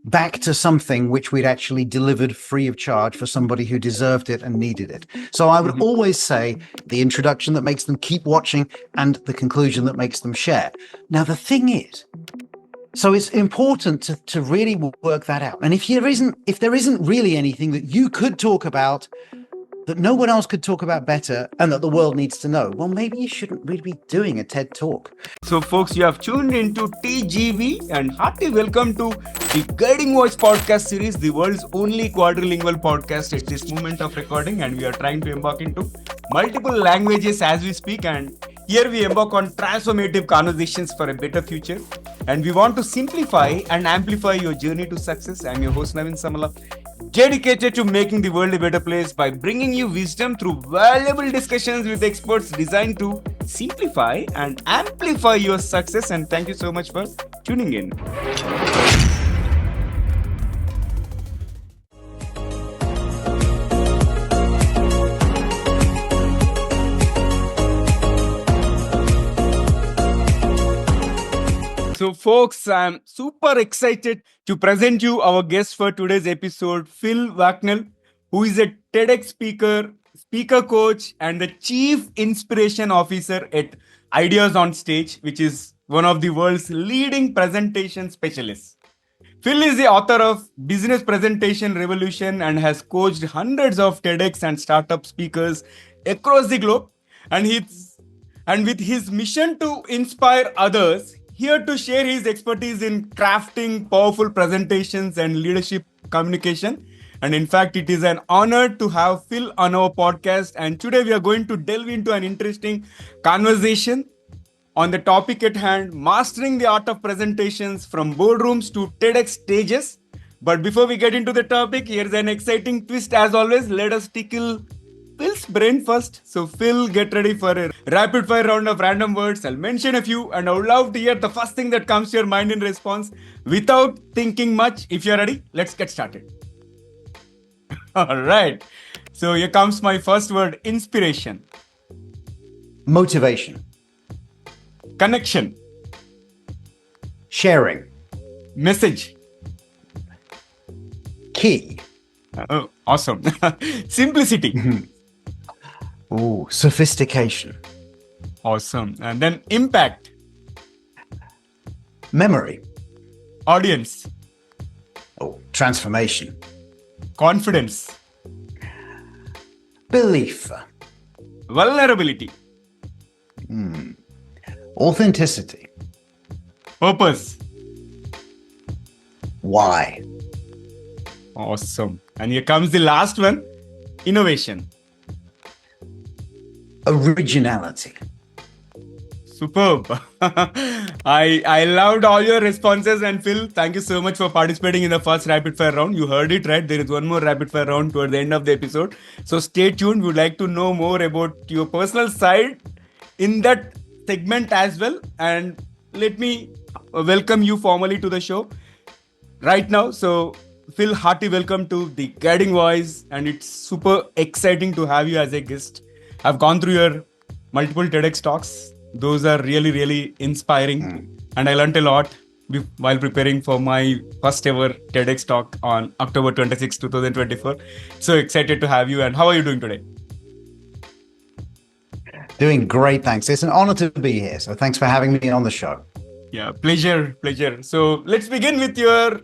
back to something which we'd actually delivered free of charge for somebody who deserved it and needed it. So I would always say the introduction that makes them keep watching and the conclusion that makes them share. Now, the thing is, so it's important to really work that out. And if there isn't really anything that you could talk about that no one else could talk about better and that the world needs to know, well, maybe you shouldn't really be doing a TED Talk. So folks, you have tuned into TGV and hearty welcome to the Guiding Voice podcast series, the world's only quadrilingual podcast at this moment of recording. And we are trying to embark into multiple languages as we speak. And here we embark on transformative conversations for a better future. And we want to simplify and amplify your journey to success. I'm your host, Navin Samala, dedicated to making the world a better place by bringing you wisdom through valuable discussions with experts designed to simplify and amplify your success. And thank you so much for tuning in. So folks, I'm super excited to present you our guest for today's episode, Phil Waknell, who is a TEDx speaker, speaker coach, and the Chief Inspiration Officer at Ideas on Stage, which is one of the world's leading presentation specialists. Phil is the author of Business Presentation Revolution and has coached hundreds of TEDx and startup speakers across the globe. And with his mission to inspire others, here to share his expertise in crafting powerful presentations and leadership communication. And in fact, it is an honor to have Phil on our podcast. And today we are going to delve into an interesting conversation on the topic at hand, mastering the art of presentations from boardrooms to TEDx stages. But before we get into the topic, here's an exciting twist. As always, let us tickle Phil's brain first. So Phil, get ready for a rapid fire round of random words. I'll mention a few and I would love to hear the first thing that comes to your mind in response without thinking much. If you're ready, let's get started. All right. So here comes my first word, inspiration. Motivation. Connection. Sharing. Message. Key. Oh, awesome. Simplicity. Oh, sophistication. Awesome. And then impact. Memory. Audience. Oh, transformation. Confidence. Belief. Vulnerability. Authenticity. Purpose. Why. Awesome. And here comes the last one, innovation. Originality. Superb. I loved all your responses. And Phil, thank you so much for participating in the first rapid fire round. You heard it right. There is one more rapid fire round toward the end of the episode. So stay tuned. We would like to know more about your personal side in that segment as well. And let me welcome you formally to the show right now. So Phil, hearty welcome to the Guiding Voice. And it's super exciting to have you as a guest. I've gone through your multiple TEDx talks. Those are really, really inspiring. And I learned a lot while preparing for my first ever TEDx talk on October 26, 2024. So excited to have you. And how are you doing today? Doing great, thanks. It's an honor to be here. So thanks for having me on the show. Yeah, pleasure. So let's begin with your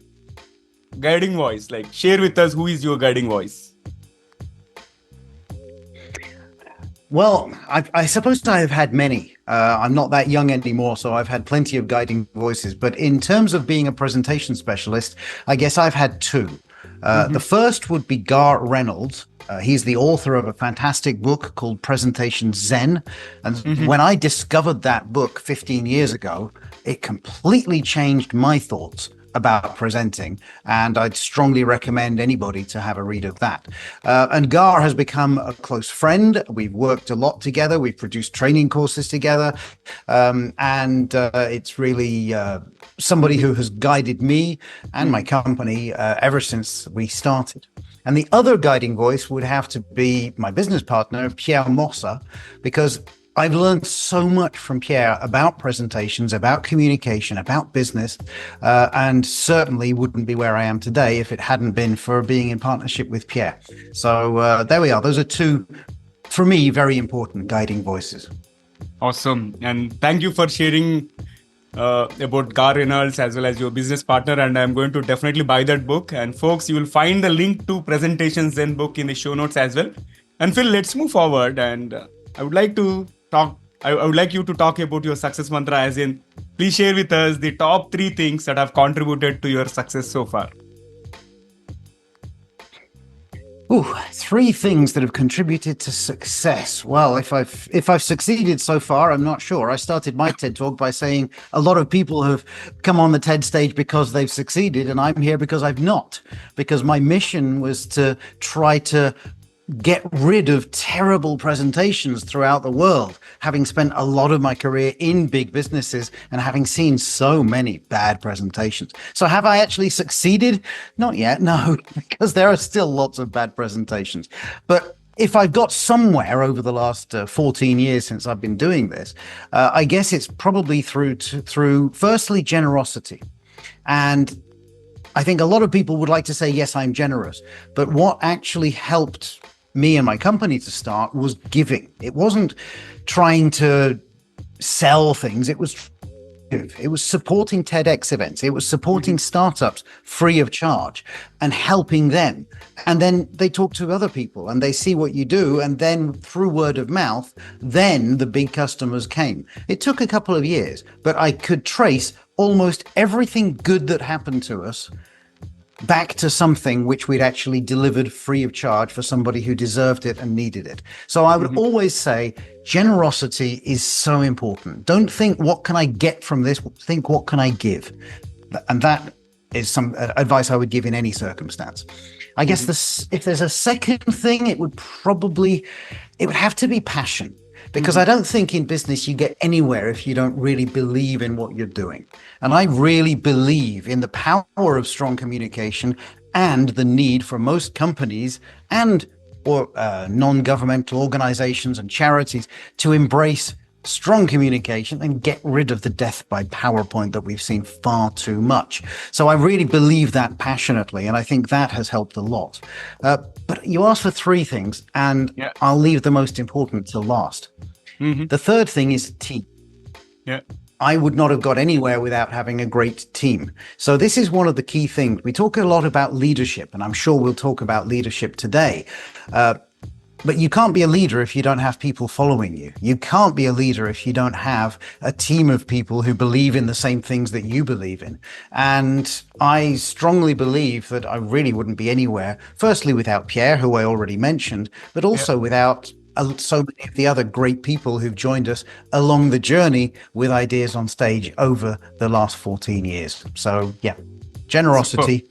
guiding voice. Like, share with us, who is your guiding voice? Well, I suppose I have had many. I'm not that young anymore, so I've had plenty of guiding voices. But in terms of being a presentation specialist, I guess I've had two. The first would be Gar Reynolds. He's the author of a fantastic book called Presentation Zen. And when I discovered that book 15 years ago, it completely changed my thoughts about presenting, and I'd strongly recommend anybody to have a read of that. And Gar has become a close friend. We've worked a lot together. We've produced training courses together, and it's really somebody who has guided me and my company ever since we started. And the other guiding voice would have to be my business partner, Pierre Mossa, because I've learned so much from Pierre about presentations, about communication, about business, and certainly wouldn't be where I am today if it hadn't been for being in partnership with Pierre. So there we are. Those are two, for me, very important guiding voices. Awesome. And thank you for sharing about Gar Reynolds as well as your business partner. And I'm going to definitely buy that book. And folks, you will find the link to Presentation Zen book in the show notes as well. And Phil, let's move forward. And I would like to talk. I would like you to talk about your success mantra, as in, please share with us the top 3 things that have contributed to your success so far. Ooh, 3 things that have contributed to success. Well, if I've succeeded so far, I'm not sure. I started my TED talk by saying a lot of people have come on the TED stage because they've succeeded, and I'm here because I've not. Because my mission was to try to get rid of terrible presentations throughout the world, having spent a lot of my career in big businesses and having seen so many bad presentations. So have I actually succeeded? Not yet, no, because there are still lots of bad presentations. But if I've got somewhere over the last 14 years since I've been doing this, I guess it's probably through firstly generosity. And I think a lot of people would like to say, yes, I'm generous. But what actually helped me and my company to start was giving. It wasn't trying to sell things. It was supporting TEDx events. It was supporting startups free of charge and helping them. And then they talk to other people and they see what you do. And then through word of mouth, then the big customers came. It took a couple of years, but I could trace almost everything good that happened to us back to something which we'd actually delivered free of charge for somebody who deserved it and needed it. So I would always say generosity is so important. Don't think, what can I get from this? Think, what can I give? And that is some advice I would give in any circumstance. I guess if there's a second thing, it would have to be passion. Because I don't think in business you get anywhere if you don't really believe in what you're doing. And I really believe in the power of strong communication and the need for most companies or non-governmental organizations and charities to embrace strong communication and get rid of the death by PowerPoint that we've seen far too much. So I really believe that passionately, and I think that has helped a lot. But you asked for 3 things, and I'll leave the most important to last. The third thing is team. I would not have got anywhere without having a great team. So this is one of the key things. We talk a lot about leadership, and I'm sure we'll talk about leadership today. But you can't be a leader if you don't have people following you. You can't be a leader if you don't have a team of people who believe in the same things that you believe in. And I strongly believe that I really wouldn't be anywhere, firstly, without Pierre, who I already mentioned, but also without so many of the other great people who've joined us along the journey with ideas on stage over the last 14 years. So generosity,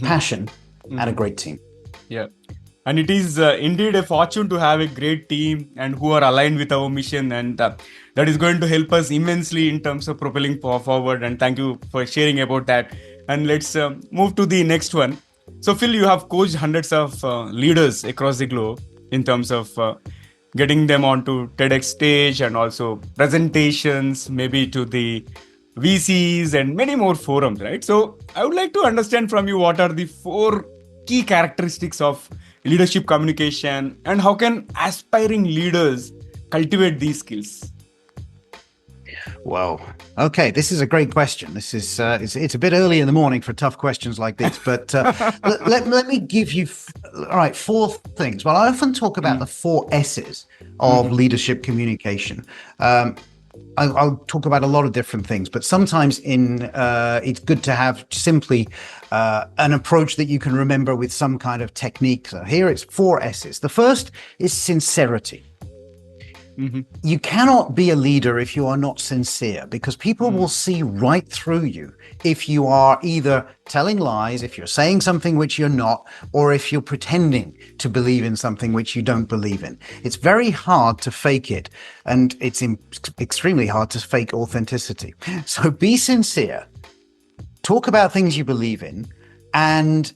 passion, and a great team. And it is indeed a fortune to have a great team and who are aligned with our mission, and that is going to help us immensely in terms of propelling forward. And thank you for sharing about that. And let's move to the next one. So Phil, you have coached hundreds of leaders across the globe in terms of getting them onto TEDx stage and also presentations, maybe to the VCs and many more forums, right? So I would like to understand from you, what are the 4 key characteristics of leadership communication, and how can aspiring leaders cultivate these skills? Whoa. Okay, this is a great question. This is it's a bit early in the morning for tough questions like this, but let me give you 4 things. Well, I often talk about the 4 S's of leadership communication. I'll talk about a lot of different things, but sometimes it's good to have simply an approach that you can remember with some kind of technique. So here it's 4 S's. The first is sincerity. You cannot be a leader if you are not sincere, because people will see right through you if you are either telling lies, if you're saying something which you're not, or if you're pretending to believe in something which you don't believe in. It's very hard to fake it, and it's extremely hard to fake authenticity. So be sincere, talk about things you believe in, and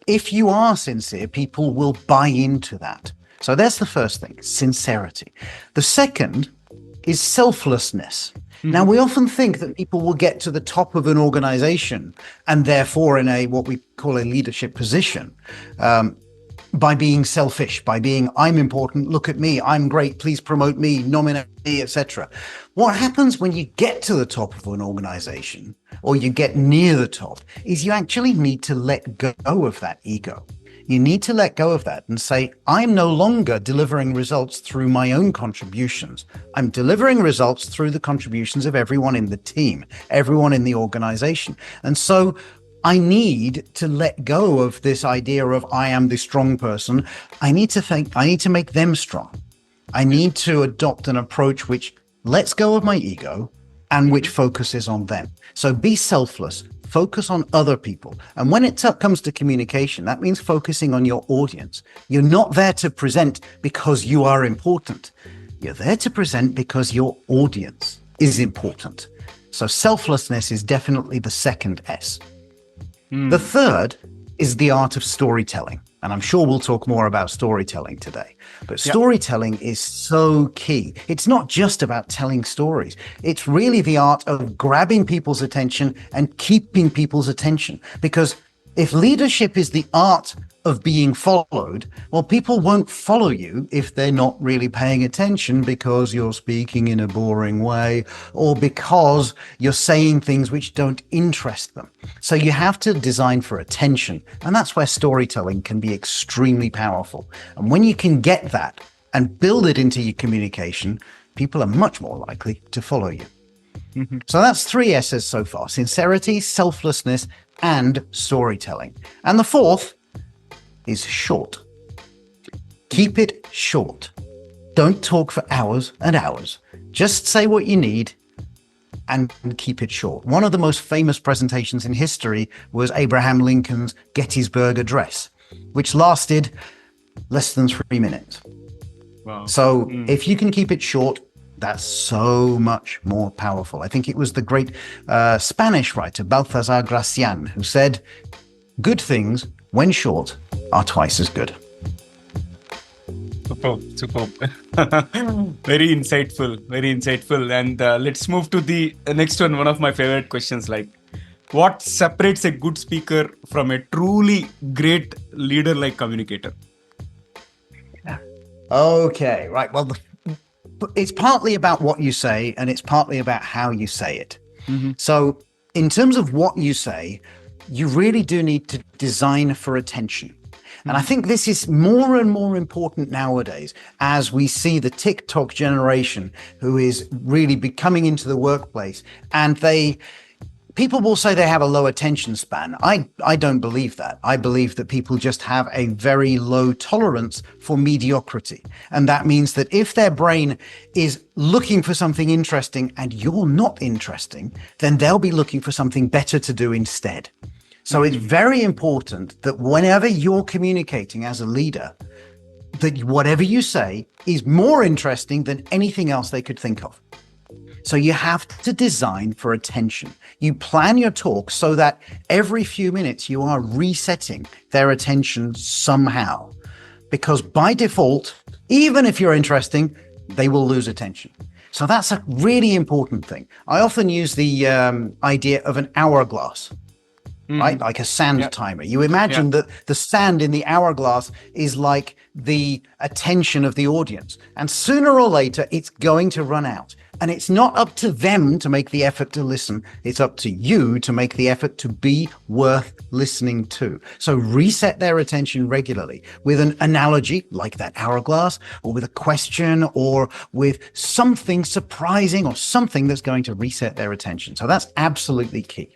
if you are sincere, people will buy into that. So that's the first thing, sincerity. The second is selflessness. Now, we often think that people will get to the top of an organization and therefore in a what we call a leadership position by being selfish, by being, I'm important, look at me, I'm great, please promote me, nominate me, etc. What happens when you get to the top of an organization or you get near the top is you actually need to let go of that ego. You need to let go of that and say, I'm no longer delivering results through my own contributions. I'm delivering results through the contributions of everyone in the team, everyone in the organization. And so I need to let go of this idea of I am the strong person. I need to make them strong. I need to adopt an approach which lets go of my ego and which focuses on them. So be selfless. Focus on other people. And when it comes to communication, that means focusing on your audience. You're not there to present because you are important. You're there to present because your audience is important. So selflessness is definitely the second S. The third is the art of storytelling. And I'm sure we'll talk more about storytelling today. But storytelling is so key. It's not just about telling stories. It's really the art of grabbing people's attention and keeping people's attention. Because if leadership is the art of being followed, well, people won't follow you if they're not really paying attention because you're speaking in a boring way or because you're saying things which don't interest them. So you have to design for attention. And that's where storytelling can be extremely powerful. And when you can get that and build it into your communication, people are much more likely to follow you. So that's 3 S's so far: sincerity, selflessness, and storytelling. And the fourth is short. Keep it short. Don't talk for hours and hours. Just say what you need and keep it short. One of the most famous presentations in history was Abraham Lincoln's Gettysburg Address, which lasted less than 3 minutes. Wow. So if you can keep it short, that's so much more powerful. I think it was the great Spanish writer Balthazar Gracian who said, good things, when short, are twice as good. Superb. Very insightful. And let's move to the next one of my favorite questions, like what separates a good speaker from a truly great leader like communicator? Okay, right. Well, it's partly about what you say and it's partly about how you say it. So in terms of what you say, you really do need to design for attention. And I think this is more and more important nowadays as we see the TikTok generation who is really coming into the workplace, and people will say they have a low attention span. I don't believe that. I believe that people just have a very low tolerance for mediocrity. And that means that if their brain is looking for something interesting and you're not interesting, then they'll be looking for something better to do instead. So it's very important that whenever you're communicating as a leader, that whatever you say is more interesting than anything else they could think of. So you have to design for attention. You plan your talk so that every few minutes you are resetting their attention somehow. Because by default, even if you're interesting, they will lose attention. So that's a really important thing. I often use the idea of an hourglass. Right? Like a sand timer. You imagine that the sand in the hourglass is like the attention of the audience. And sooner or later, it's going to run out. And it's not up to them to make the effort to listen. It's up to you to make the effort to be worth listening to. So reset their attention regularly with an analogy like that hourglass, or with a question, or with something surprising or something that's going to reset their attention. So that's absolutely key.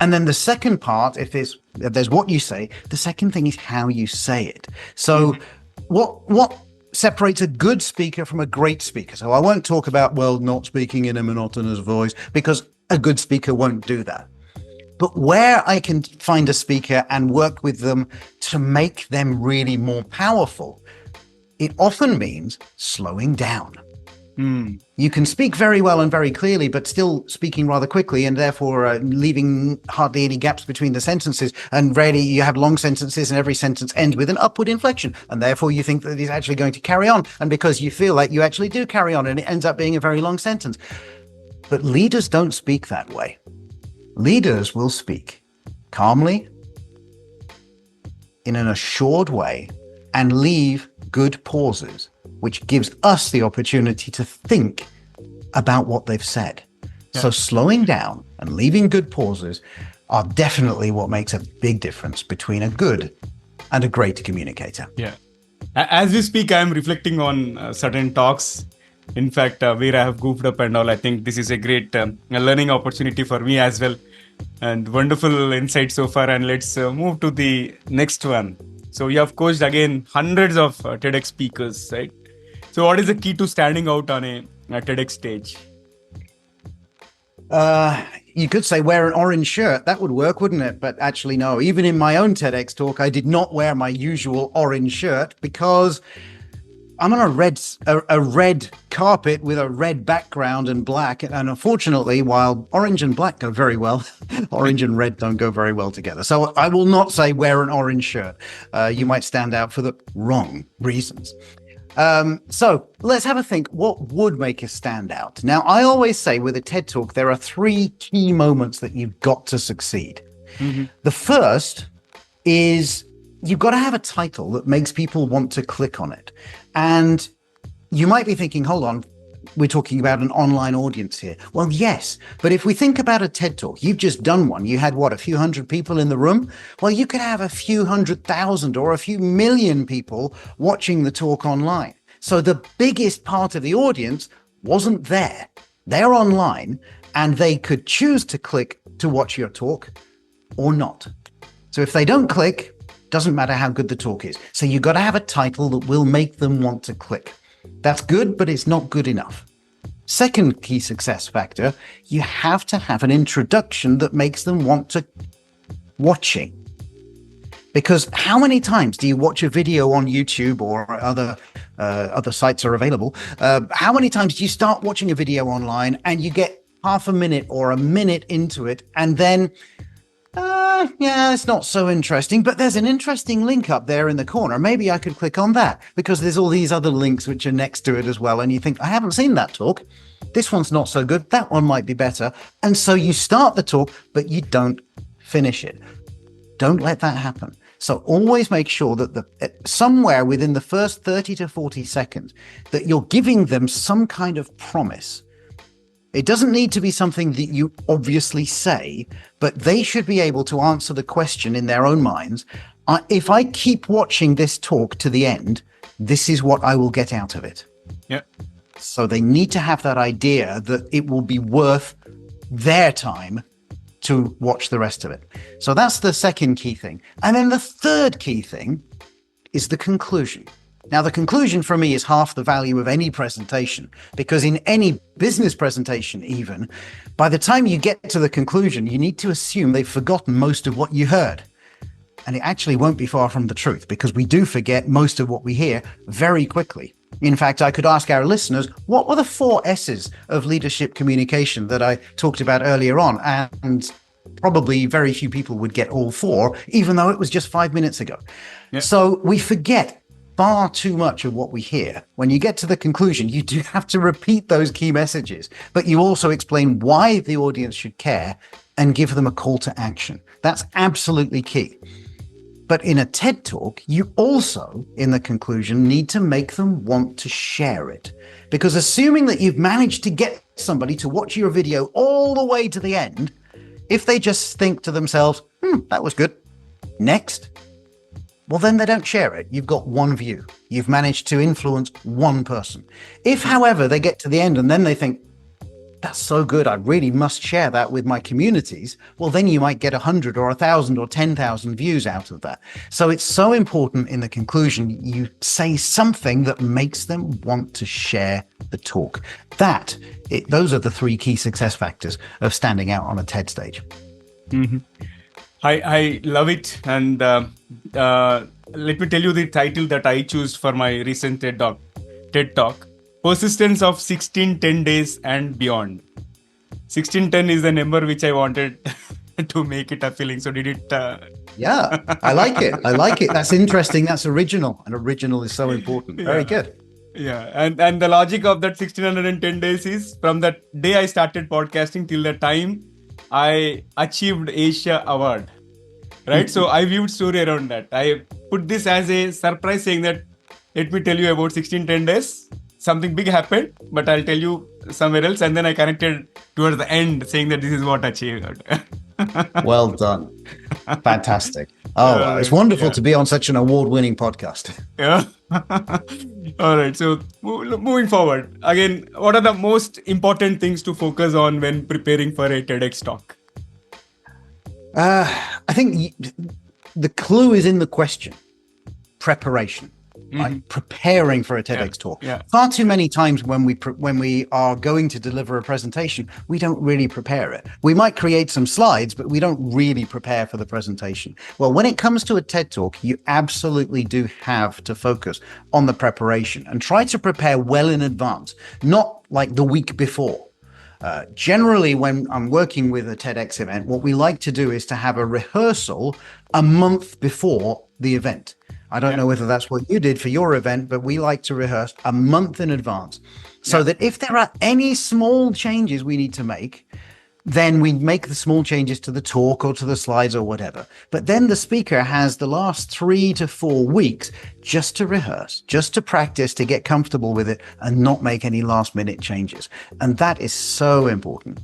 And then the second part, if there's what you say, the second thing is how you say it. So what separates a good speaker from a great speaker? So I won't talk about, not speaking in a monotonous voice, because a good speaker won't do that. But where I can find a speaker and work with them to make them really more powerful, it often means slowing down. You can speak very well and very clearly, but still speaking rather quickly, and therefore leaving hardly any gaps between the sentences. And rarely you have long sentences, and every sentence ends with an upward inflection. And therefore you think that it's actually going to carry on. And because you feel like you actually do carry on, and it ends up being a very long sentence. But leaders don't speak that way. Leaders will speak calmly, in an assured way, and leave good pauses, which gives us the opportunity to think about what they've said. Yeah. So slowing down and leaving good pauses are definitely what makes a big difference between a good and a great communicator. Yeah. As we speak, I'm reflecting on certain talks. In fact, where I have goofed up and all, I think this is a great learning opportunity for me as well. And wonderful insight so far. And let's move to the next one. So you have coached again hundreds of TEDx speakers, right? So what is the key to standing out on a TEDx stage? You could say wear an orange shirt. That would work, wouldn't it? But actually, no. Even in my own TEDx talk, I did not wear my usual orange shirt because I'm on a red carpet with a red background and black. And unfortunately, while orange and black go very well, orange and red don't go very well together. So I will not say wear an orange shirt. You might stand out for the wrong reasons. So let's have a think. What would make us stand out? Now, I always say with a TED Talk, there are 3 key moments that you've got to succeed. Mm-hmm. The first is you've got to have a title that makes people want to click on it. And you might be thinking, hold on, we're talking about an online audience here. Well, yes, but if we think about a TED Talk, you've just done one. You had a few hundred people in the room? Well, you could have a few 100,000 or a few million people watching the talk online. So the biggest part of the audience wasn't there. They're online and they could choose to click to watch your talk or not. So if they don't click, doesn't matter how good the talk is. So you've got to have a title that will make them want to click. That's good, but it's not good enough. Second key success factor, you have to have an introduction that makes them want to watching. Because how many times do you watch a video on YouTube or other sites are available? How many times do you start watching a video online and you get half a minute or a minute into it and then yeah, it's not so interesting, but there's an interesting link up there in the corner. Maybe I could click on that because there's all these other links which are next to it as well. And you think, I haven't seen that talk. This one's not so good. That one might be better. And so you start the talk, but you don't finish it. Don't let that happen. So always make sure that somewhere within the first 30 to 40 seconds that you're giving them some kind of promise. It doesn't need to be something that you obviously say, but they should be able to answer the question in their own minds. If I keep watching this talk to the end, this is what I will get out of it. Yeah. So they need to have that idea that it will be worth their time to watch the rest of it. So that's the second key thing. And then the third key thing is the conclusion. Now, the conclusion for me is half the value of any presentation, because in any business presentation, even, by the time you get to the conclusion, you need to assume they've forgotten most of what you heard. And it actually won't be far from the truth, because we do forget most of what we hear very quickly. In fact, I could ask our listeners, what were the 4 S's of leadership communication that I talked about earlier on? And probably very few people would get all 4, even though it was just 5 minutes ago. Yeah. So we forget far too much of what we hear. When you get to the conclusion, you do have to repeat those key messages, but you also explain why the audience should care and give them a call to action. That's absolutely key. But in a TED Talk, you also, in the conclusion, need to make them want to share it. Because assuming that you've managed to get somebody to watch your video all the way to the end, if they just think to themselves, that was good, next, well, then they don't share it. You've got one view. You've managed to influence one person. If, however, they get to the end and then they think, that's so good, I really must share that with my communities, well, then you might get 100 or 1,000 or 10,000 views out of that. So it's so important in the conclusion, you say something that makes them want to share the talk. Those are the 3 key success factors of standing out on a TED stage. Mm-hmm. I love it. And let me tell you the title that I chose for my recent TED Talk. persistence of 16-10 days and beyond. 1610 is the number which I wanted to make it appealing. So did it? Yeah, I like it. I like it. That's interesting. That's original. And original is so important. Very good. Yeah. And the logic of that 1610 days is from that day I started podcasting till the time I achieved Asia Award. Right. So I viewed story around that. I put this as a surprise saying that, let me tell you about 1610 days. Something big happened, but I'll tell you somewhere else. And then I connected towards the end saying that this is what I achieved. Well done. Fantastic. Oh, it's wonderful to be on such an award-winning podcast. Yeah. All right. So moving forward, again, what are the most important things to focus on when preparing for a TEDx talk? I think the clue is in the question. Preparation. Right? Preparing for a TEDx talk. Yeah. Far too many times when we are going to deliver a presentation, we don't really prepare it. We might create some slides, but we don't really prepare for the presentation. Well, when it comes to a TED talk, you absolutely do have to focus on the preparation and try to prepare well in advance, not like the week before. Generally, when I'm working with a TEDx event, what we like to do is to have a rehearsal a month before the event. I don't know whether that's what you did for your event, but we like to rehearse a month in advance so that if there are any small changes we need to make, then we make the small changes to the talk or to the slides or whatever. But then the speaker has the last 3 to 4 weeks just to rehearse, just to practice, to get comfortable with it and not make any last minute changes. And that is so important.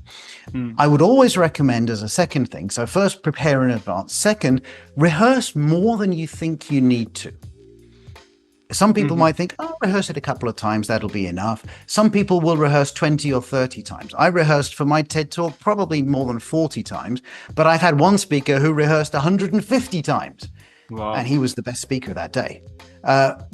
I would always recommend as a second thing. So first, prepare in advance. Second, rehearse more than you think you need to. Some people might think, oh, rehearse it a couple of times, that'll be enough. Some people will rehearse 20 or 30 times. I rehearsed for my TED talk probably more than 40 times, but I've had one speaker who rehearsed 150 times. Wow. And he was the best speaker that day.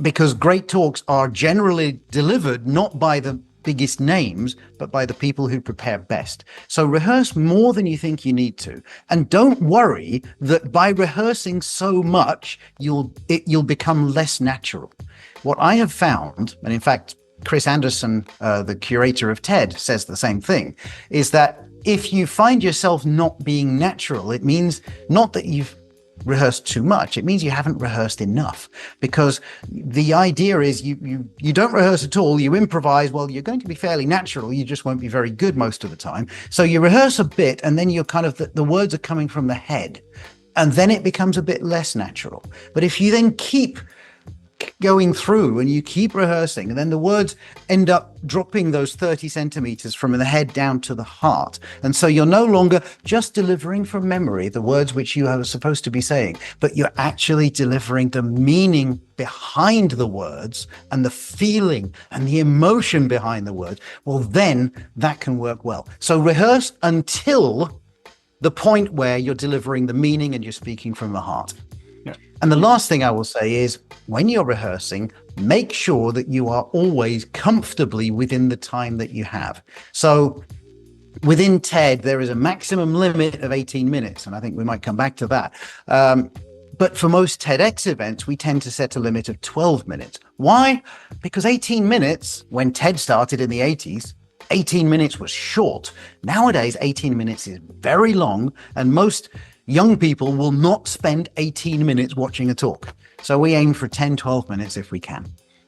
Because great talks are generally delivered not by the biggest names, but by the people who prepare best. So rehearse more than you think you need to. And don't worry that by rehearsing so much, you'll become less natural. What I have found, and in fact, Chris Anderson, the curator of TED, says the same thing, is that if you find yourself not being natural, it means not that you've rehearsed too much. It means you haven't rehearsed enough, because the idea is you don't rehearse at all. You improvise. Well, you're going to be fairly natural. You just won't be very good most of the time. So you rehearse a bit, and then you're kind of the words are coming from the head, and then it becomes a bit less natural. But if you then keep going through and you keep rehearsing, and then the words end up dropping those 30 centimeters from the head down to the heart. And so you're no longer just delivering from memory the words which you are supposed to be saying, but you're actually delivering the meaning behind the words and the feeling and the emotion behind the words. Well, then that can work well. So rehearse until the point where you're delivering the meaning and you're speaking from the heart. And the last thing I will say is, when you're rehearsing, make sure that you are always comfortably within the time that you have. So within TED, there is a maximum limit of 18 minutes, and I think we might come back to that. But for most TEDx events, we tend to set a limit of 12 minutes. Why? Because 18 minutes, when TED started in the 80s, 18 minutes was short. Nowadays, 18 minutes is very long, and most young people will not spend 18 minutes watching a talk. So we aim for 10, 12 minutes if we can.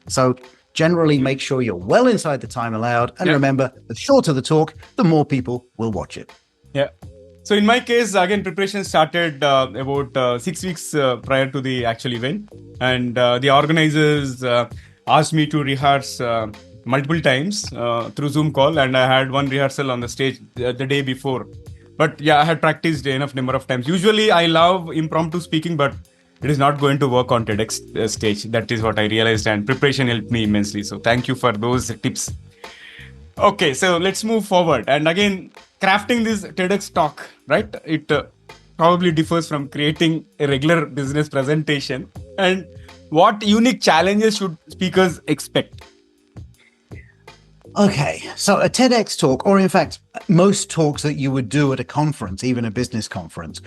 So generally make sure you're well inside the time allowed. And remember, the shorter the talk, the more people will watch it. Yeah. So in my case, again, preparation started about 6 weeks prior to the actual event. And the organizers asked me to rehearse multiple times through Zoom call. And I had one rehearsal on the stage the day before. But yeah, I had practiced enough number of times. Usually I love impromptu speaking, but it is not going to work on TEDx stage. That is what I realized, and preparation helped me immensely. So thank you for those tips. Okay, so let's move forward. And again, crafting this TEDx talk, right? It probably differs from creating a regular business presentation. And what unique challenges should speakers expect? Okay, so a TEDx talk, or in fact, most talks that you would do at a conference, even a business conference,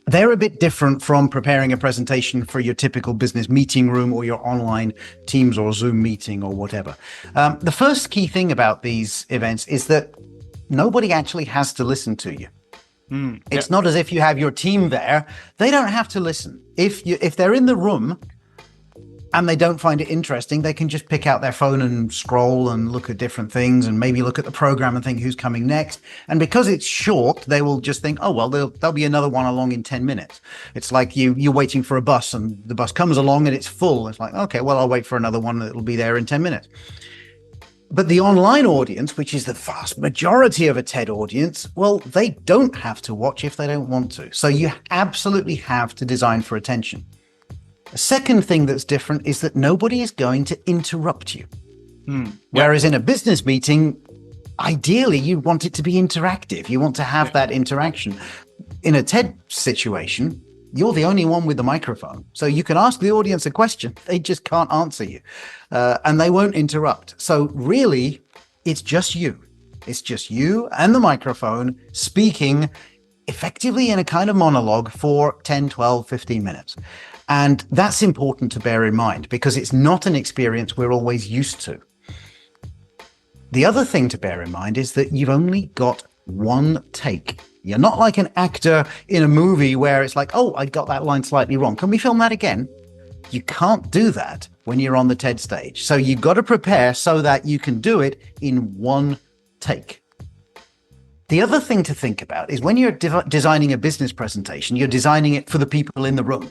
They're a bit different from preparing a presentation for your typical business meeting room or your online Teams or Zoom meeting or whatever. The first key thing about these events is that nobody actually has to listen to you. It's not as if you have your team there. They don't have to listen. If they're in the room and they don't find it interesting, they can just pick out their phone and scroll and look at different things and maybe look at the program and think who's coming next. And because it's short, they will just think, oh, well, there'll be another one along in 10 minutes. It's like you're waiting for a bus and the bus comes along and it's full. It's like, okay, well, I'll wait for another one that'll be there in 10 minutes. But the online audience, which is the vast majority of a TED audience, well, they don't have to watch if they don't want to. So you absolutely have to design for attention. The second thing that's different is that nobody is going to interrupt you. Whereas in a business meeting, ideally, you want it to be interactive. You want to have that interaction. In a TED situation, you're the only one with the microphone. So you can ask the audience a question. They just can't answer you. And they won't interrupt. So really, it's just you. It's just you and the microphone speaking effectively in a kind of monologue for 10, 12, 15 minutes. And that's important to bear in mind because it's not an experience we're always used to. The other thing to bear in mind is that you've only got one take. You're not like an actor in a movie where it's like, oh, I got that line slightly wrong. Can we film that again? You can't do that when you're on the TED stage. So you've got to prepare so that you can do it in one take. The other thing to think about is when you're designing a business presentation, you're designing it for the people in the room.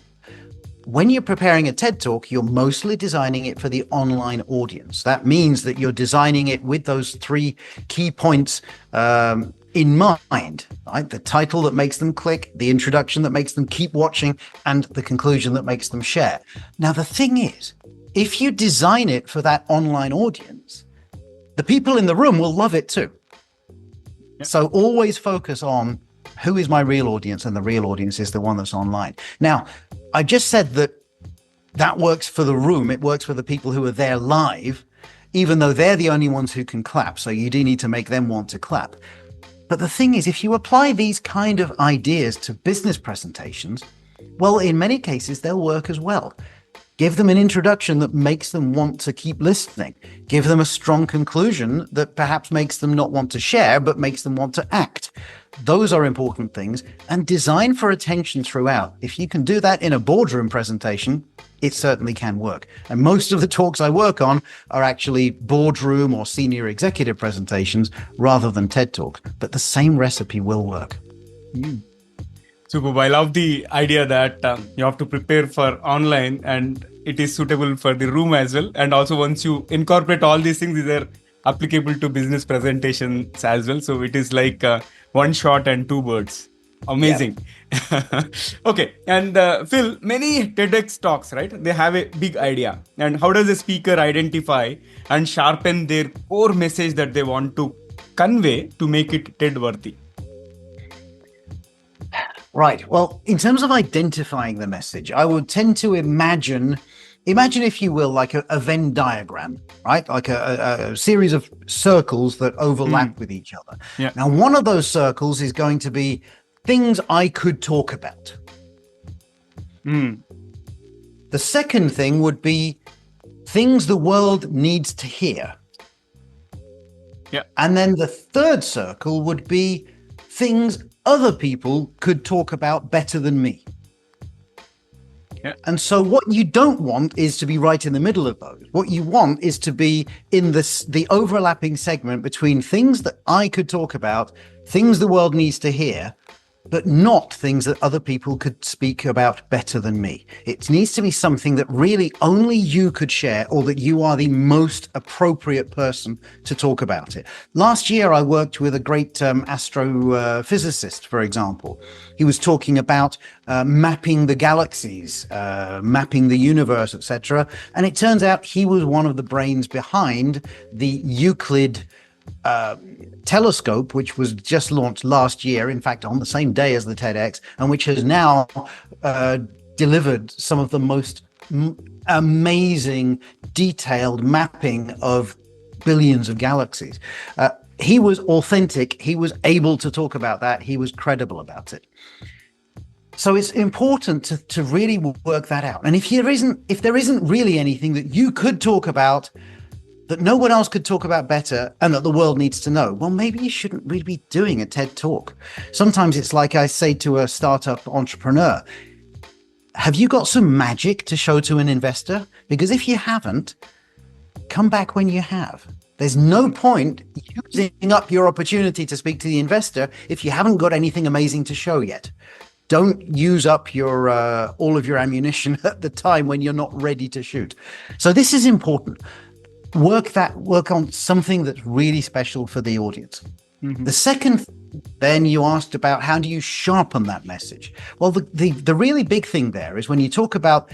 When you're preparing a TED Talk, you're mostly designing it for the online audience. That means that you're designing it with those three key points in mind, right? The title that makes them click, the introduction that makes them keep watching, and the conclusion that makes them share. Now, the thing is, if you design it for that online audience, the people in the room will love it too. So always focus on who is my real audience, and the real audience is the one that's online. Now, I just said that works for the room. It works for the people who are there live, even though they're the only ones who can clap. So you do need to make them want to clap. But the thing is, if you apply these kind of ideas to business presentations, well, in many cases, they'll work as well. Give them an introduction that makes them want to keep listening. Give them a strong conclusion that perhaps makes them not want to share, but makes them want to act. Those are important things, and design for attention throughout. If you can do that in a boardroom presentation, it certainly can work. And most of the talks I work on are actually boardroom or senior executive presentations rather than TED Talks, but the same recipe will work. Superb. I love the idea that you have to prepare for online and it is suitable for the room as well. And also once you incorporate all these things, these are applicable to business presentations as well. So it is like one shot and two birds. Amazing. Yeah. Okay. And Phil, many TEDx talks, right? They have a big idea. And how does a speaker identify and sharpen their core message that they want to convey to make it TED worthy? Right. Well, in terms of identifying the message, I would tend to imagine, if you will, like a Venn diagram, right? Like a series of circles that overlap with each other. Yeah. Now, one of those circles is going to be things I could talk about. The second thing would be things the world needs to hear. Yeah. And then the third circle would be things other people could talk about better than me. Yeah. And so what you don't want is to be right in the middle of those. What you want is to be in the overlapping segment between things that I could talk about, things the world needs to hear, but not things that other people could speak about better than me. It needs to be something that really only you could share, or that you are the most appropriate person to talk about it. Last year, I worked with a great astrophysicist, for example. He was talking about mapping the galaxies, mapping the universe, etc. And it turns out he was one of the brains behind the Euclid telescope, which was just launched last year, in fact, on the same day as the TEDx, and which has now delivered some of the most amazing, detailed mapping of billions of galaxies. He was authentic. He was able to talk about that. He was credible about it. So it's important to really work that out. And if there isn't really anything that you could talk about that no one else could talk about better and that the world needs to know, well, maybe you shouldn't really be doing a TED Talk. Sometimes it's like I say to a startup entrepreneur, have you got some magic to show to an investor? Because if you haven't, come back when you have. There's no point using up your opportunity to speak to the investor if you haven't got anything amazing to show yet. Don't use up your all of your ammunition at the time when you're not ready to shoot. So this is important. Work on something that's really special for the audience. Mm-hmm. The second, then you asked about how do you sharpen that message? Well, the really big thing there is when you talk about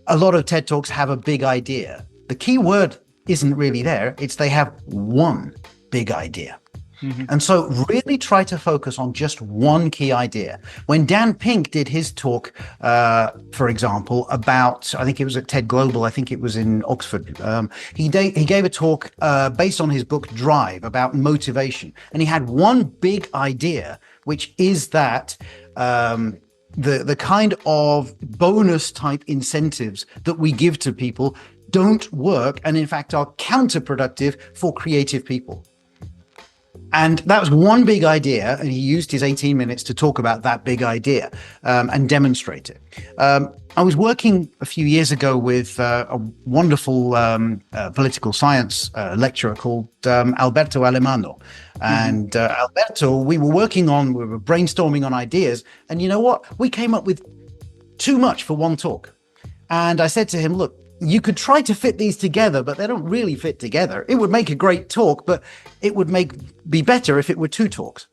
a lot of TED Talks have a big idea. The key word isn't really there. It's they have one big idea. Mm-hmm. And so really try to focus on just one key idea. When Dan Pink did his talk, for example, about, I think it was at TED Global, I think it was in Oxford, he gave a talk based on his book Drive about motivation. And he had one big idea, which is that the kind of bonus type incentives that we give to people don't work and in fact are counterproductive for creative people. And that was one big idea, and he used his 18 minutes to talk about that big idea and demonstrate it. I was working a few years ago with a wonderful political science lecturer called Alberto Alemano. And Alberto, we were brainstorming on ideas, and you know what? We came up with too much for one talk. And I said to him, look, you could try to fit these together, but they don't really fit together. It would make a great talk, but it would be better if it were two talks.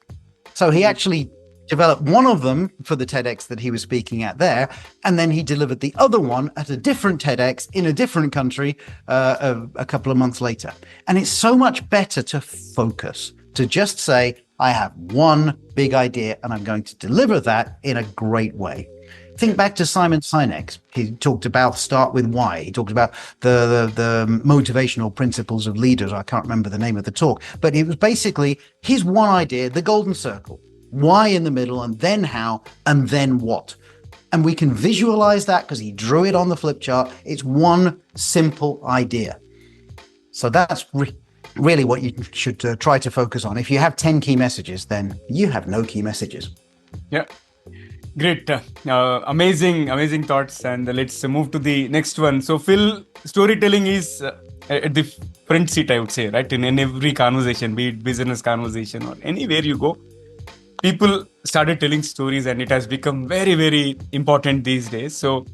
So he actually developed one of them for the TEDx that he was speaking at there, and then he delivered the other one at a different TEDx in a different country a couple of months later. And it's so much better to focus, to just say, I have one big idea and I'm going to deliver that in a great way. Think back to Simon Sinek. He talked about start with why. He talked about the motivational principles of leaders. I can't remember the name of the talk, but it was basically his one idea, the golden circle, why in the middle, and then how, and then what. And we can visualize that because he drew it on the flip chart. It's one simple idea. So that's really what you should try to focus on. If you have 10 key messages, then you have no key messages. Yeah. Great. Amazing thoughts. And let's move to the next one. So, Phil, storytelling is at the front seat, I would say, right? In every conversation, be it business conversation or anywhere you go, people started telling stories and it has become very, very important these days. So,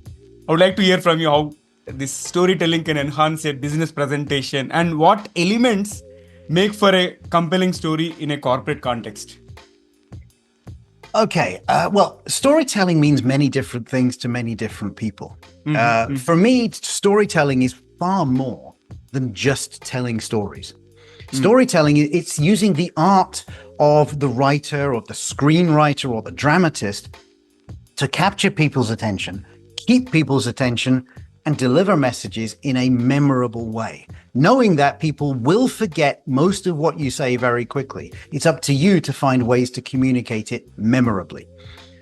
I would like to hear from you how this storytelling can enhance a business presentation and what elements make for a compelling story in a corporate context. Okay. Well, storytelling means many different things to many different people. For me, storytelling is far more than just telling stories. Storytelling, it's using the art of the writer or the screenwriter or the dramatist to capture people's attention, keep people's attention, and deliver messages in a memorable way, knowing that people will forget most of what you say very quickly. It's up to you to find ways to communicate it memorably.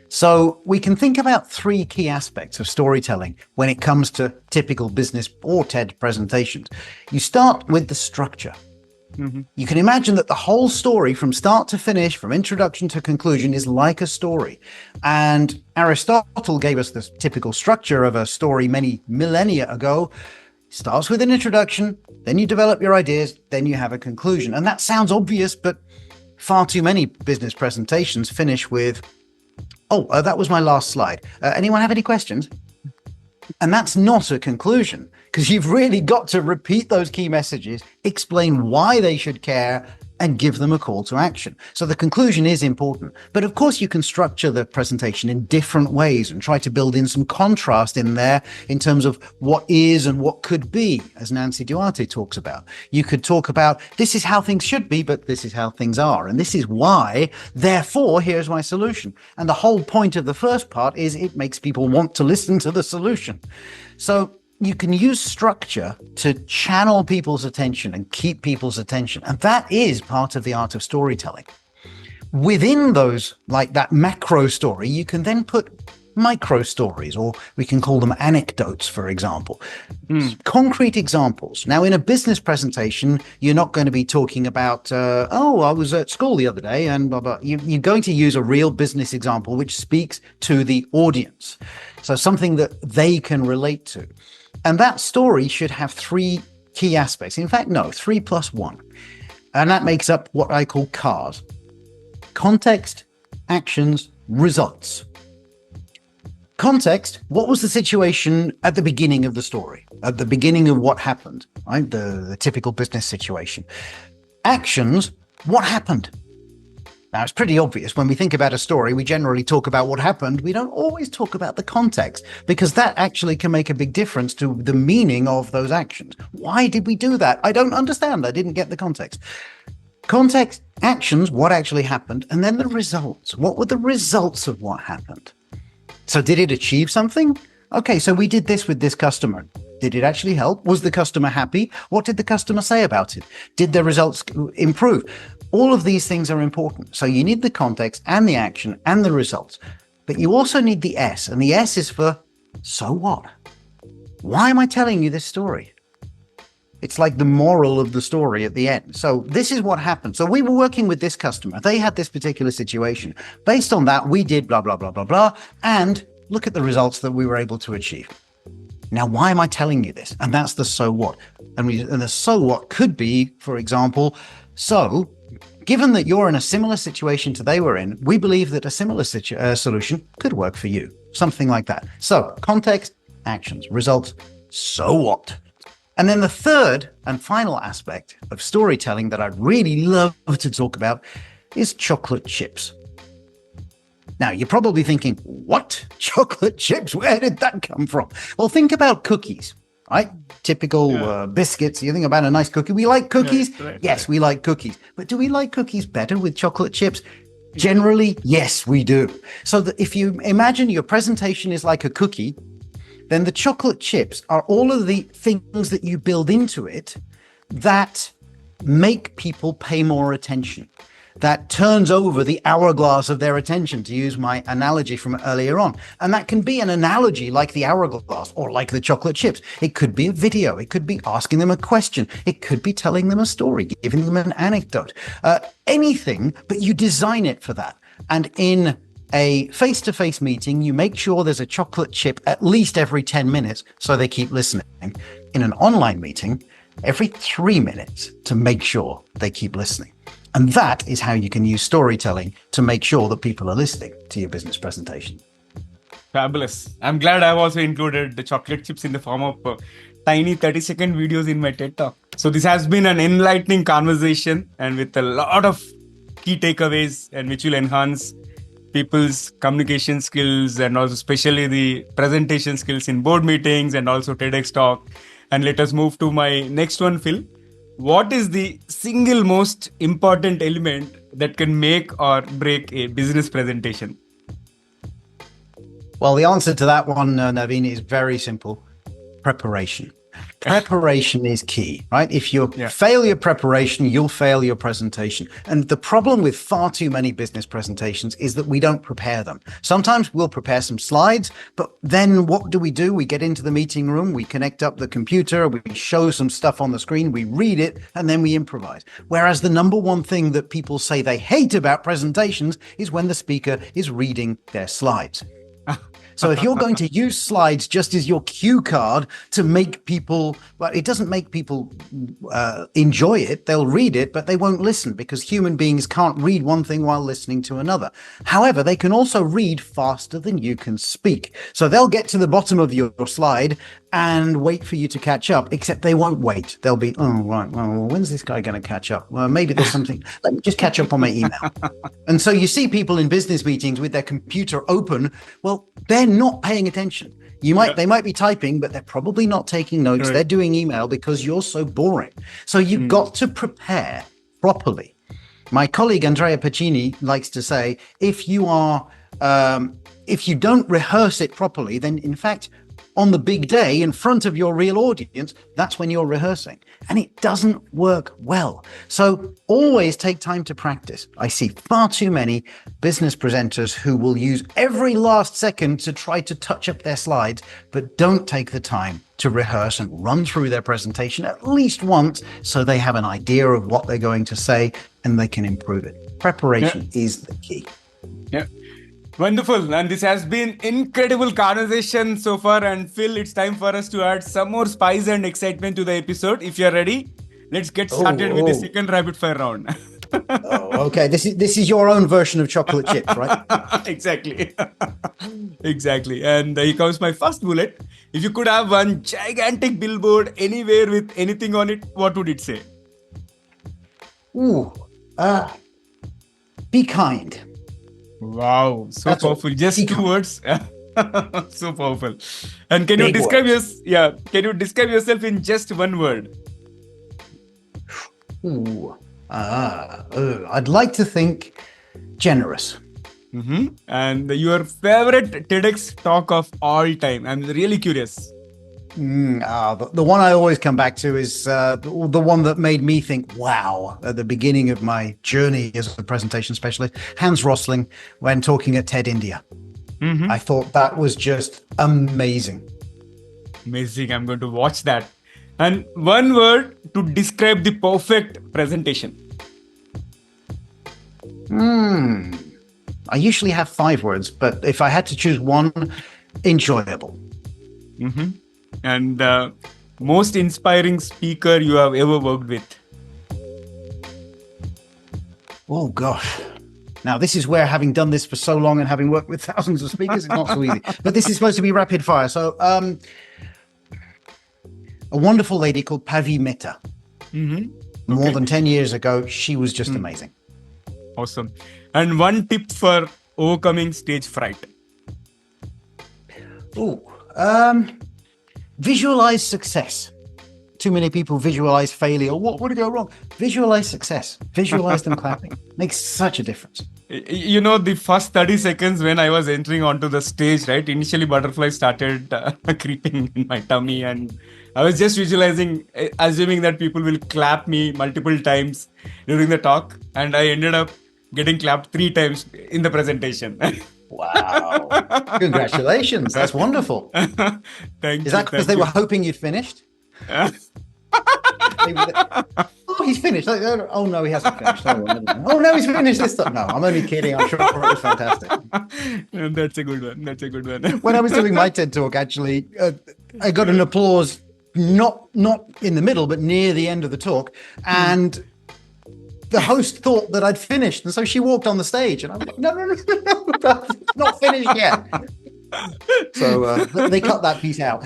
So we can think about three key aspects of storytelling when it comes to typical business or TED presentations. You start with the structure. You can imagine that the whole story from start to finish, from introduction to conclusion, is like a story. And Aristotle gave us this typical structure of a story many millennia ago. It starts with an introduction, then you develop your ideas, then you have a conclusion. And that sounds obvious, but far too many business presentations finish with, that was my last slide. Anyone have any questions? And that's not a conclusion, because you've really got to repeat those key messages, explain why they should care, and give them a call to action. So the conclusion is important. But of course, you can structure the presentation in different ways and try to build in some contrast in there in terms of what is and what could be, as Nancy Duarte talks about. You could talk about, this is how things should be, but this is how things are. And this is why, therefore, here's my solution. And the whole point of the first part is it makes people want to listen to the solution. So you can use structure to channel people's attention and keep people's attention. And that is part of the art of storytelling. Within those, like that macro story, you can then put micro stories, or we can call them anecdotes, for example. Concrete examples. Now, in a business presentation, you're not going to be talking about, I was at school the other day and blah, blah. You're going to use a real business example which speaks to the audience. So something that they can relate to. And that story should have three key aspects. In fact, no, 3 + 1. And that makes up what I call CARS. Context, actions, results. Context, what was the situation at the beginning of the story, at the beginning of what happened, right? The typical business situation. Actions, what happened? Now, it's pretty obvious. When we think about a story, we generally talk about what happened. We don't always talk about the context, because that actually can make a big difference to the meaning of those actions. Why did we do that? I don't understand. I didn't get the context. Context, actions, what actually happened, and then the results. What were the results of what happened? So did it achieve something? Okay, so we did this with this customer. Did it actually help? Was the customer happy? What did the customer say about it? Did the results improve? All of these things are important. So you need the context and the action and the results. But you also need the S, and the S is for so what? Why am I telling you this story? It's like the moral of the story at the end. So this is what happened. So we were working with this customer. They had this particular situation. Based on that, we did blah, blah, blah, blah, blah. And look at the results that we were able to achieve. Now, why am I telling you this? And that's the so what. And the so what could be, for example, so given that you're in a similar situation to they were in, we believe that a similar solution could work for you. Something like that. So context, actions, results, so what? And then the third and final aspect of storytelling that I'd really love to talk about is chocolate chips. Now, you're probably thinking, what? Chocolate chips? Where did that come from? Well, think about cookies, right? Typical biscuits. You think about a nice cookie. We like cookies. Yes, we like cookies. But do we like cookies better with chocolate chips? Generally, yes, we do. So that if you imagine your presentation is like a cookie, then the chocolate chips are all of the things that you build into it that make people pay more attention, that turns over the hourglass of their attention, to use my analogy from earlier on. And that can be an analogy like the hourglass or like the chocolate chips. It could be a video. It could be asking them a question. It could be telling them a story, giving them an anecdote, anything, but you design it for that. And in a face-to-face meeting, you make sure there's a chocolate chip at least every 10 minutes so they keep listening. In an online meeting, every 3 minutes to make sure they keep listening. And that is how you can use storytelling to make sure that people are listening to your business presentation. Fabulous. I'm glad I've also included the chocolate chips in the form of tiny 30-second videos in my TED Talk. So this has been an enlightening conversation, and with a lot of key takeaways, and which will enhance people's communication skills and also especially the presentation skills in board meetings and also TEDx talk. And let us move to my next one, Phil. What is the single most important element that can make or break a business presentation? Well, the answer to that one, Naveen, is very simple. Preparation. Preparation is key, right? If you fail your preparation, you'll fail your presentation. And the problem with far too many business presentations is that we don't prepare them. Sometimes we'll prepare some slides, but then what do? We get into the meeting room, we connect up the computer, we show some stuff on the screen, we read it, and then we improvise. Whereas the number one thing that people say they hate about presentations is when the speaker is reading their slides. So if you're going to use slides just as your cue card to make people, well, it doesn't make people enjoy it. They'll read it, but they won't listen, because human beings can't read one thing while listening to another. However, they can also read faster than you can speak. So they'll get to the bottom of your slide and wait for you to catch up, except they won't wait. They'll be, oh, right, well, when's this guy going to catch up? Well, maybe there's something. Let me just catch up on my email. And so you see people in business meetings with their computer open. Well, they're not paying attention. They might be typing, but they're probably not taking notes. Right. They're doing email because you're so boring. So you've got to prepare properly. My colleague Andrea Pacini likes to say, if you don't rehearse it properly, then in fact, on the big day in front of your real audience, that's when you're rehearsing. And it doesn't work well. So always take time to practice. I see far too many business presenters who will use every last second to try to touch up their slides, but don't take the time to rehearse and run through their presentation at least once so they have an idea of what they're going to say and they can improve it. Preparation is the key. Yeah. Wonderful. And this has been incredible conversation so far. And Phil, it's time for us to add some more spice and excitement to the episode. If you're ready, let's get started with the second rapid fire round. Okay. This is your own version of chocolate chips, right? Exactly. Exactly. And here comes my first bullet. If you could have one gigantic billboard anywhere with anything on it, what would it say? Be kind. Wow, so that's powerful. Just 2 words. So powerful. And can you describe yourself in just one word? I'd like to think generous. Mm-hmm. And your favorite TEDx talk of all time? I'm really curious. The one I always come back to is the one that made me think, wow, at the beginning of my journey as a presentation specialist, Hans Rosling, when talking at TED India. Mm-hmm. I thought that was just amazing. Amazing. I'm going to watch that. And one word to describe the perfect presentation. I usually have 5 words, but if I had to choose one, enjoyable. Mm-hmm. And most inspiring speaker you have ever worked with? Oh, gosh. Now, this is where, having done this for so long and having worked with thousands of speakers, it's not so easy. But this is supposed to be rapid fire. So a wonderful lady called Pavi Mehta. Mm-hmm. More than 10 years ago, she was just amazing. Awesome. And one tip for overcoming stage fright? Visualize success. Too many people visualize failure. What would go wrong? Visualize success. Visualize them clapping. Makes such a difference. You know, the first 30 seconds when I was entering onto the stage, right? Initially, butterflies started creeping in my tummy, and I was just visualizing, assuming that people will clap me multiple times during the talk. And I ended up getting clapped 3 times in the presentation. Wow. Congratulations. That's wonderful. Thank you. Is that because they were hoping you'd finished? Oh, he's finished. Oh, no, he hasn't finished. Oh, no, he's finished this time. No, I'm only kidding. I'm sure it was fantastic. That's a good one. When I was doing my TED talk, actually, I got an applause, not in the middle, but near the end of the talk. And the host thought that I'd finished, and so she walked on the stage, and I'm like, no, not finished yet. So they cut that piece out.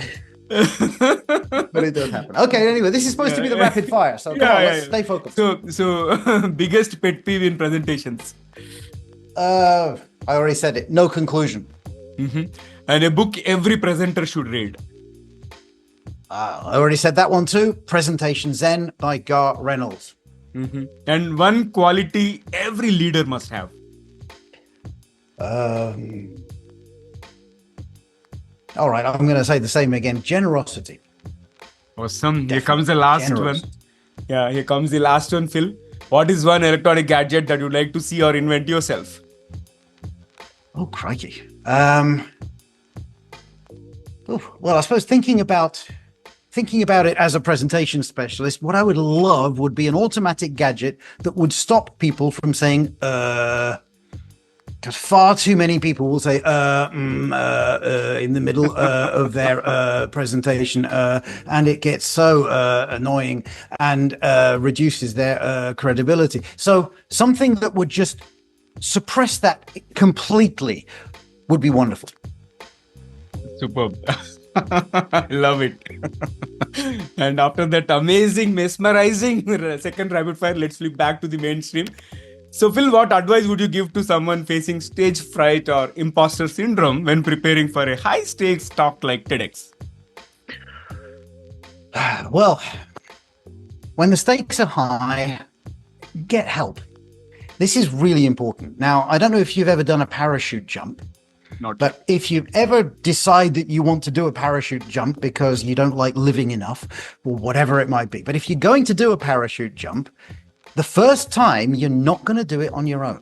But it does happen. Okay, anyway, this is supposed to be the rapid fire, so come on, let's stay focused. So biggest pet peeve in presentations? I already said it. No conclusion. Mm-hmm. And a book every presenter should read? I already said that one too. Presentation Zen by Gar Reynolds. Mm-hmm. And one quality every leader must have? All right, I'm going to say the same again. Generosity. Awesome. Definitely. Here comes the last one. Yeah, here comes the last one, Phil. What is one electronic gadget that you'd like to see or invent yourself? Oh, crikey. Well, I suppose thinking about it as a presentation specialist, what I would love would be an automatic gadget that would stop people from saying, because far too many people will say, in the middle of their presentation, and it gets so annoying and reduces their credibility. So something that would just suppress that completely would be wonderful. Superb. I love it. And after that amazing, mesmerizing second rapid fire, let's flip back to the mainstream. So Phil, what advice would you give to someone facing stage fright or imposter syndrome when preparing for a high stakes talk like TEDx? Well, when the stakes are high, get help. This is really important. Now, I don't know if you've ever done a parachute jump, Not But if you ever decide that you want to do a parachute jump because you don't like living enough or whatever it might be, but if you're going to do a parachute jump, the first time you're not going to do it on your own.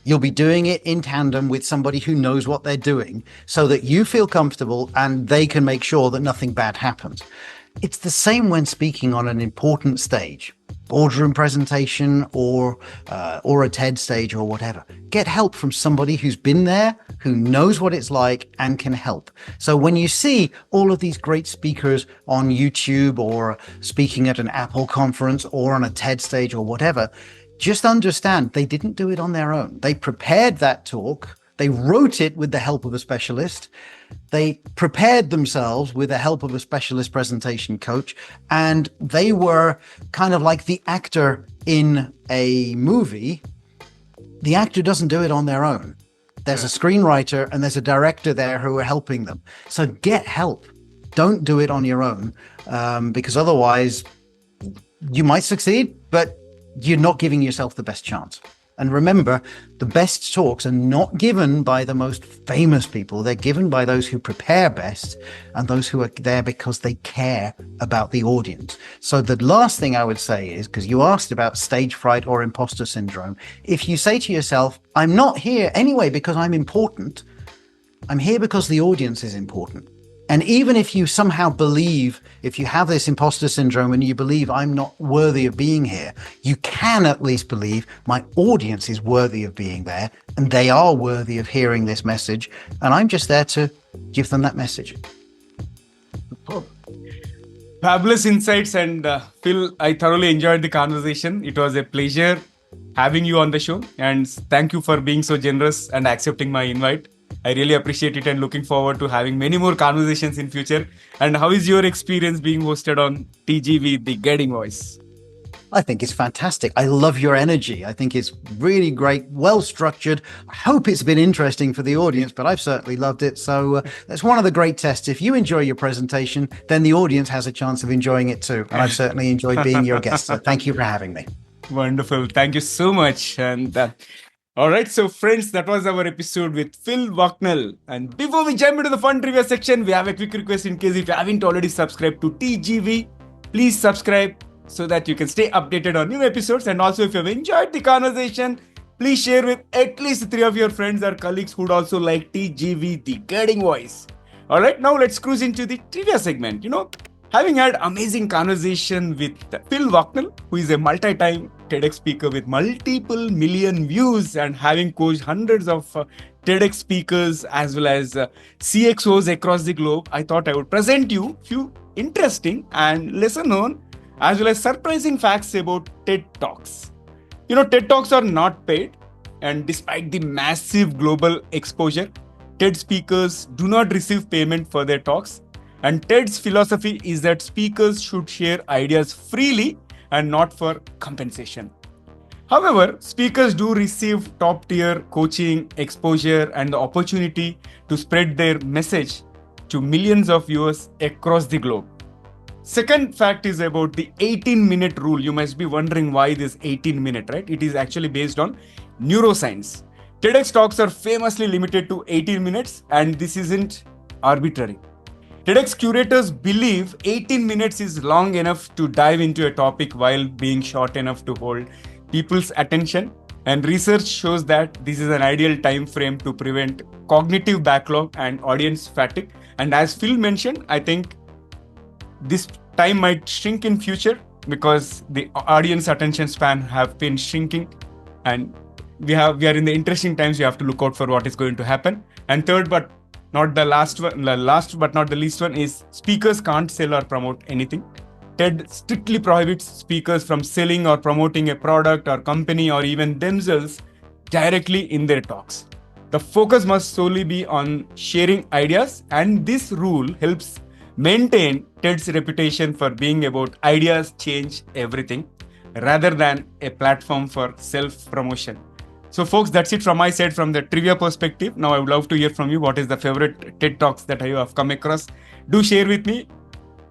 You'll be doing it in tandem with somebody who knows what they're doing so that you feel comfortable and they can make sure that nothing bad happens. It's the same when speaking on an important stage, boardroom presentation or a TED stage or whatever. Get help from somebody who's been there, who knows what it's like and can help. So when you see all of these great speakers on YouTube or speaking at an Apple conference or on a TED stage or whatever, just understand they didn't do it on their own. They prepared that talk. They wrote it with the help of a specialist. They prepared themselves with the help of a specialist presentation coach. And they were kind of like the actor in a movie. The actor doesn't do it on their own. There's a screenwriter and there's a director there who are helping them. So get help. Don't do it on your own, because otherwise you might succeed, but you're not giving yourself the best chance. And remember, the best talks are not given by the most famous people. They're given by those who prepare best and those who are there because they care about the audience. So the last thing I would say is, because you asked about stage fright or imposter syndrome, if you say to yourself, I'm not here anyway because I'm important, I'm here because the audience is important. And even if you somehow believe, if you have this imposter syndrome and you believe I'm not worthy of being here, you can at least believe my audience is worthy of being there and they are worthy of hearing this message. And I'm just there to give them that message. Oh. Fabulous insights. And Phil, I thoroughly enjoyed the conversation. It was a pleasure having you on the show. And thank you for being so generous and accepting my invite. I really appreciate it and looking forward to having many more conversations in future. And how is your experience being hosted on TGV, the Guiding Voice? I think it's fantastic. I love your energy. I think it's really great, well structured. I hope it's been interesting for the audience, but I've certainly loved it. So that's one of the great tests. If you enjoy your presentation, then the audience has a chance of enjoying it too. And I've certainly enjoyed being your guest. So thank you for having me. Wonderful. Thank you so much. And all right, so friends, that was our episode with Phil Waknell. And before we jump into the fun trivia section, we have a quick request. In case if you haven't already subscribed to TGV, please subscribe so that you can stay updated on new episodes. And also, if you've enjoyed the conversation, please share with at least 3 of your friends or colleagues who'd also like TGV, the Guiding Voice. All right, now let's cruise into the trivia segment. Having had amazing conversation with Phil Waknell, who is a multi-time TEDx speaker with multiple million views and having coached hundreds of TEDx speakers as well as CXOs across the globe, I thought I would present you few interesting and lesser known as well as surprising facts about TED Talks. TED Talks are not paid, and despite the massive global exposure, TED speakers do not receive payment for their talks. And TED's philosophy is that speakers should share ideas freely and not for compensation. However, speakers do receive top-tier coaching, exposure, and the opportunity to spread their message to millions of viewers across the globe. Second fact is about the 18-minute rule. You must be wondering why this 18-minute, right? It is actually based on neuroscience. TEDx talks are famously limited to 18 minutes, and this isn't arbitrary. TEDx curators believe 18 minutes is long enough to dive into a topic while being short enough to hold people's attention. And research shows that this is an ideal time frame to prevent cognitive backlog and audience fatigue. And as Phil mentioned, I think this time might shrink in future because the audience attention span have been shrinking. And we are in the interesting times. We have to look out for what is going to happen. And third, but not the last but not the least one is speakers can't sell or promote anything. TED strictly prohibits speakers from selling or promoting a product or company or even themselves directly in their talks. The focus must solely be on sharing ideas, and this rule helps maintain TED's reputation for being about ideas change everything rather than a platform for self-promotion. So folks, that's it from my side from the trivia perspective. Now I would love to hear from you. What is the favorite TED Talks that you have come across? Do share with me.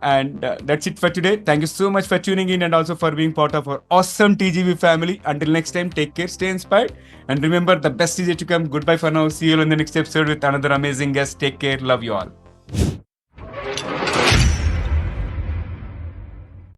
And that's it for today. Thank you so much for tuning in and also for being part of our awesome TGV family. Until next time, take care, stay inspired. And remember, the best is yet to come. Goodbye for now. See you in the next episode with another amazing guest. Take care. Love you all.